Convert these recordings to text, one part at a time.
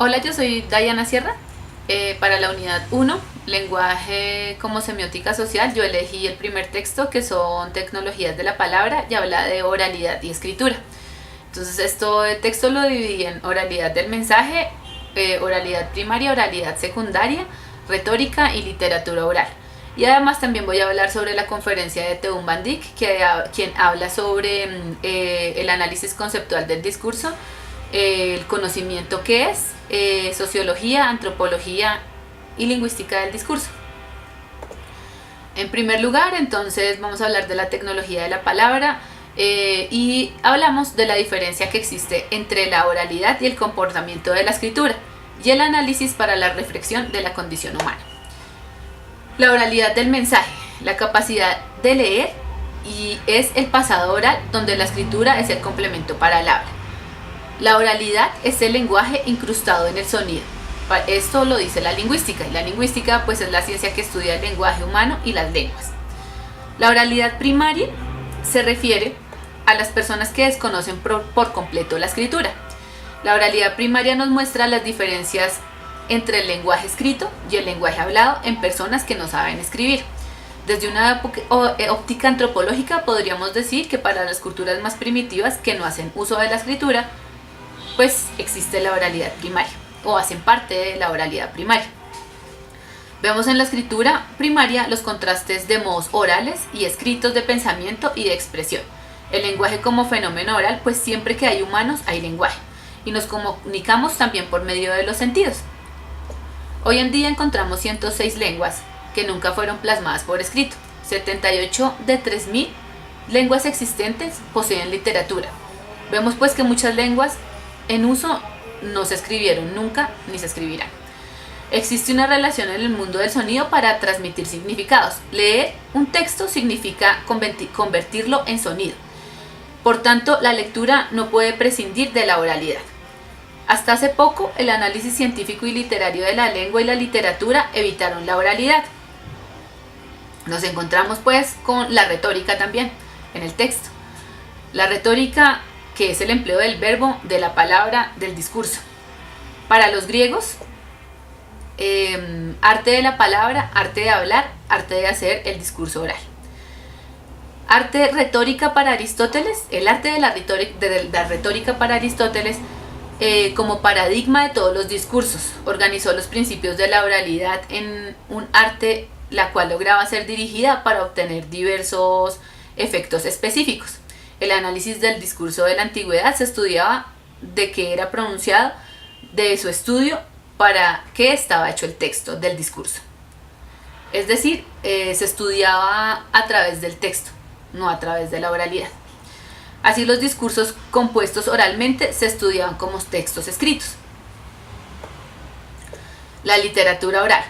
Hola, yo soy Dayana Sierra. Para la unidad 1, lenguaje como semiótica social, yo elegí el primer texto que son tecnologías de la palabra y habla de oralidad y escritura. Entonces, este texto lo dividí en oralidad del mensaje, oralidad primaria, oralidad secundaria, retórica y literatura oral. Y además también voy a hablar sobre la conferencia de Teun Van Dijk, quien habla sobre el análisis conceptual del discurso, el conocimiento que es, sociología, antropología y lingüística del discurso. En primer lugar, entonces vamos a hablar de la tecnología de la palabra y hablamos de la diferencia que existe entre la oralidad y el comportamiento de la escritura y el análisis para la reflexión de la condición humana. La oralidad del mensaje, la capacidad de leer, y es el pasado oral donde la escritura es el complemento para el habla. La oralidad es el lenguaje incrustado en el sonido. Esto lo dice la lingüística, y la lingüística pues es la ciencia que estudia el lenguaje humano y las lenguas. La oralidad primaria se refiere a las personas que desconocen por completo la escritura. La oralidad primaria nos muestra las diferencias entre el lenguaje escrito y el lenguaje hablado en personas que no saben escribir. Desde una óptica antropológica podríamos decir que para las culturas más primitivas que no hacen uso de la escritura, pues existe la oralidad primaria o hacen parte de la oralidad primaria. Vemos en la escritura primaria los contrastes de modos orales y escritos de pensamiento y de expresión. El lenguaje como fenómeno oral, pues siempre que hay humanos hay lenguaje y nos comunicamos también por medio de los sentidos. Hoy en día encontramos 106 lenguas que nunca fueron plasmadas por escrito. 78 de 3.000 lenguas existentes poseen literatura. Vemos pues que muchas lenguas en uso no se escribieron nunca ni se escribirán. Existe una relación en el mundo del sonido para transmitir significados. Leer un texto significa convertirlo en sonido. Por tanto, la lectura no puede prescindir de la oralidad. Hasta hace poco, el análisis científico y literario de la lengua y la literatura evitaron la oralidad. Nos encontramos pues con la retórica también en el texto. La retórica, que es el empleo del verbo, de la palabra, del discurso. Para los griegos, arte de la palabra, arte de hablar, arte de hacer el discurso oral. Arte retórica para Aristóteles, el arte de la retórica para Aristóteles, como paradigma de todos los discursos, organizó los principios de la oralidad en un arte la cual lograba ser dirigida para obtener diversos efectos específicos. El análisis del discurso de la antigüedad se estudiaba de qué era pronunciado, de su estudio, para qué estaba hecho el texto del discurso. Es decir, se estudiaba a través del texto, no a través de la oralidad. Así los discursos compuestos oralmente se estudiaban como textos escritos. La literatura oral.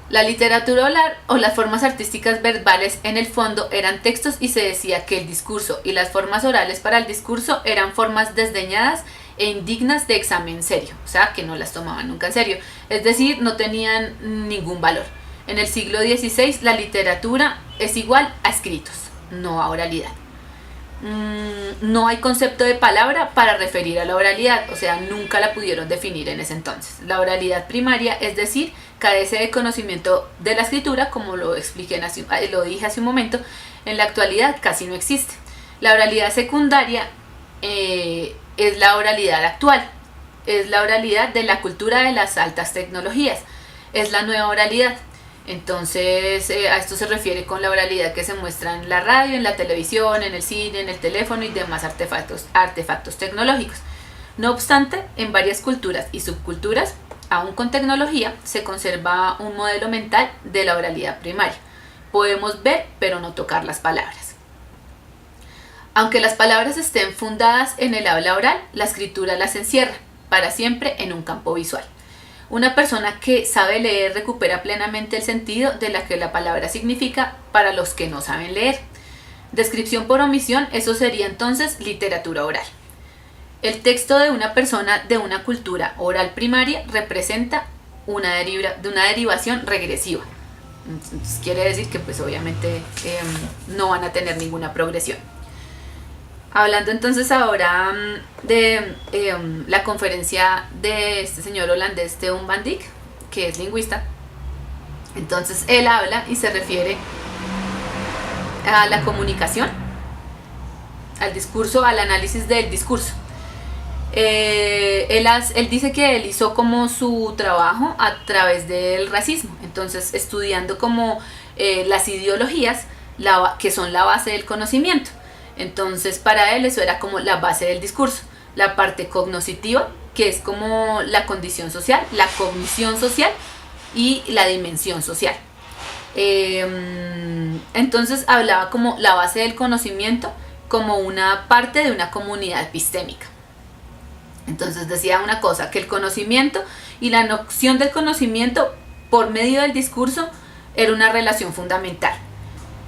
La literatura oral o las formas artísticas verbales en el fondo eran textos y se decía que el discurso y las formas orales para el discurso eran formas desdeñadas e indignas de examen serio, o sea que no las tomaban nunca en serio, es decir, no tenían ningún valor. En el siglo XVI la literatura es igual a escritos, no a oralidad. No hay concepto de palabra para referir a la oralidad, o sea, nunca la pudieron definir en ese entonces. La oralidad primaria, es decir, carece de conocimiento de la escritura, como lo dije hace un momento, en la actualidad casi no existe. La oralidad secundaria es la oralidad actual, es la oralidad de la cultura de las altas tecnologías, es la nueva oralidad. Entonces a esto se refiere con la oralidad que se muestra en la radio, en la televisión, en el cine, en el teléfono y demás artefactos tecnológicos. No obstante, en varias culturas y subculturas, aún con tecnología, se conserva un modelo mental de la oralidad primaria. Podemos ver, pero no tocar las palabras. Aunque las palabras estén fundadas en el habla oral, la escritura las encierra para siempre en un campo visual. Una persona que sabe leer recupera plenamente el sentido de lo que la palabra significa para los que no saben leer. Descripción por omisión, eso sería entonces literatura oral. El texto de una persona de una cultura oral primaria representa una derivación regresiva. Entonces, quiere decir que pues obviamente no van a tener ninguna progresión. Hablando entonces ahora de la conferencia de este señor holandés Teun van Dijk, que es lingüista. Entonces él habla y se refiere a la comunicación, al discurso, al análisis del discurso. Él dice que él hizo como su trabajo a través del racismo, entonces estudiando como las ideologías que son la base del conocimiento. Entonces para él eso era como la base del discurso, la parte cognoscitiva, que es como la condición social, la cognición social y la dimensión social. Entonces hablaba como la base del conocimiento como una parte de una comunidad epistémica. Entonces decía una cosa, que el conocimiento y la noción del conocimiento por medio del discurso era una relación fundamental.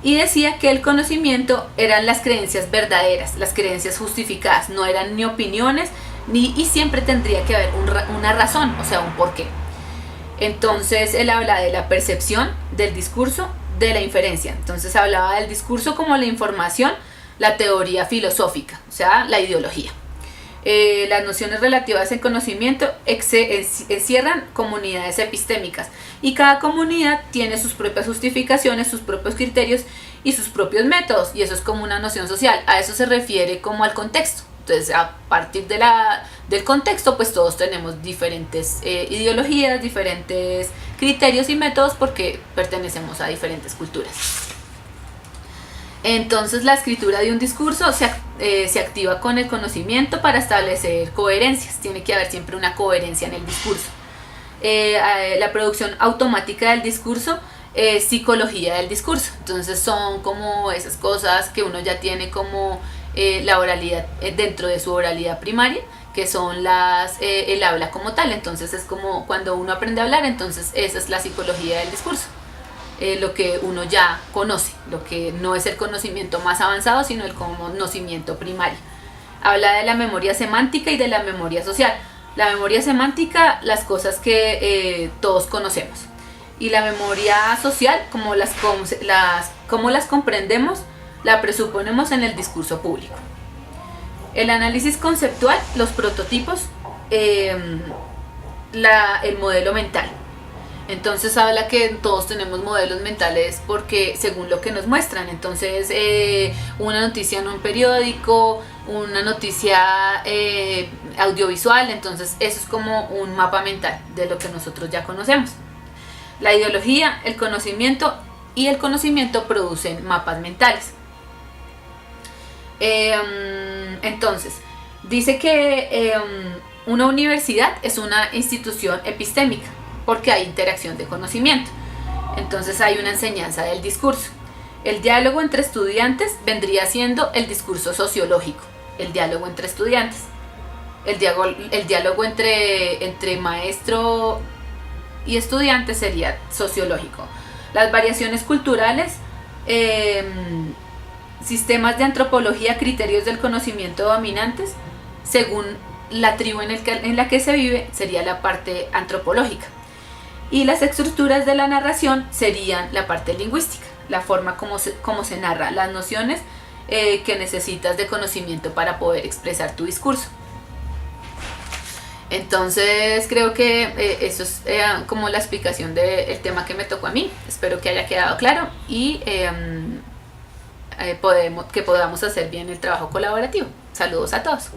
Y decía que el conocimiento eran las creencias verdaderas, las creencias justificadas, no eran ni opiniones, y siempre tendría que haber una razón, o sea, un porqué. Entonces él habla de la percepción, del discurso, de la inferencia. Entonces hablaba del discurso como la información, la teoría filosófica, o sea, la ideología. Las nociones relativas al conocimiento encierran comunidades epistémicas y cada comunidad tiene sus propias justificaciones, sus propios criterios y sus propios métodos, y eso es como una noción social. A eso se refiere como al contexto. Entonces a partir del contexto pues todos tenemos diferentes ideologías, diferentes criterios y métodos porque pertenecemos a diferentes culturas. Entonces la escritura de un discurso se activa con el conocimiento para establecer coherencias. Tiene que haber siempre una coherencia en el discurso. La producción automática del discurso es psicología del discurso. Entonces son como esas cosas que uno ya tiene como la oralidad dentro de su oralidad primaria, que son el habla como tal. Entonces es como cuando uno aprende a hablar, entonces esa es la psicología del discurso. Lo que uno ya conoce, lo que no es el conocimiento más avanzado, sino el conocimiento primario. Habla de la memoria semántica y de la memoria social. La memoria semántica, las cosas que todos conocemos. Y la memoria social, como las comprendemos, la presuponemos en el discurso público. El análisis conceptual, los prototipos, el modelo mental. Entonces habla que todos tenemos modelos mentales porque según lo que nos muestran. Entonces una noticia en un periódico, una noticia audiovisual, entonces eso es como un mapa mental de lo que nosotros ya conocemos. La ideología, el conocimiento y el conocimiento producen mapas mentales. Entonces dice que una universidad es una institución epistémica porque hay interacción de conocimiento. Entonces hay una enseñanza del discurso. El diálogo entre estudiantes vendría siendo el discurso sociológico, el diálogo entre estudiantes. El diálogo entre maestro y estudiante sería sociológico. Las variaciones culturales, sistemas de antropología, criterios del conocimiento dominantes, según la tribu en la que se vive, sería la parte antropológica. Y las estructuras de la narración serían la parte lingüística, la forma como se narra, las nociones que necesitas de conocimiento para poder expresar tu discurso. Entonces creo que eso es como la explicación del tema que me tocó a mí. Espero que haya quedado claro y que podamos hacer bien el trabajo colaborativo. Saludos a todos.